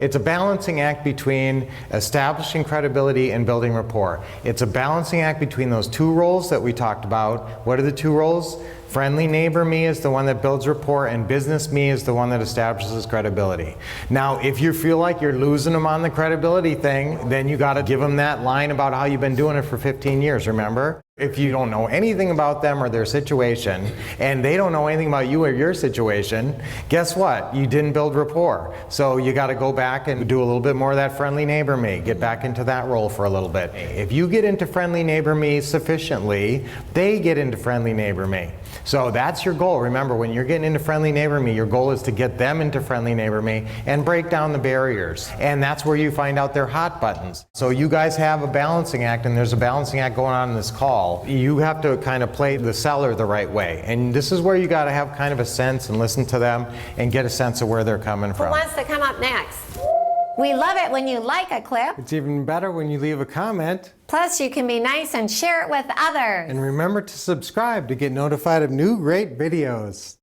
It's a balancing act between establishing credibility and building rapport. It's a balancing act between those two roles that we talked about. What are the two roles? Friendly neighbor me is the one that builds rapport, and business me is the one that establishes credibility. Now, if you feel like you're losing them on the credibility thing, then you got to give them that line about how you've been doing it for 15 years, remember? If you don't know anything about them or their situation, and they don't know anything about you or your situation, guess what? You didn't build rapport. So you got to go back and do a little bit more of that friendly neighbor me. Get back into that role for a little bit. If you get into friendly neighbor me sufficiently, they get into friendly neighbor me. So that's your goal. Remember, when you're getting into friendly neighbor me, your goal is to get them into friendly neighbor me and break down the barriers. And that's where you find out their hot buttons. So you guys have a balancing act, and there's a balancing act going on in this call. You have to kind of play the seller the right way. And this is where you got to have kind of a sense and listen to them and get a sense of where they're coming from. Who wants to come up next? We love it when you like a clip. It's even better when you leave a comment. Plus, you can be nice and share it with others. And remember to subscribe to get notified of new great videos.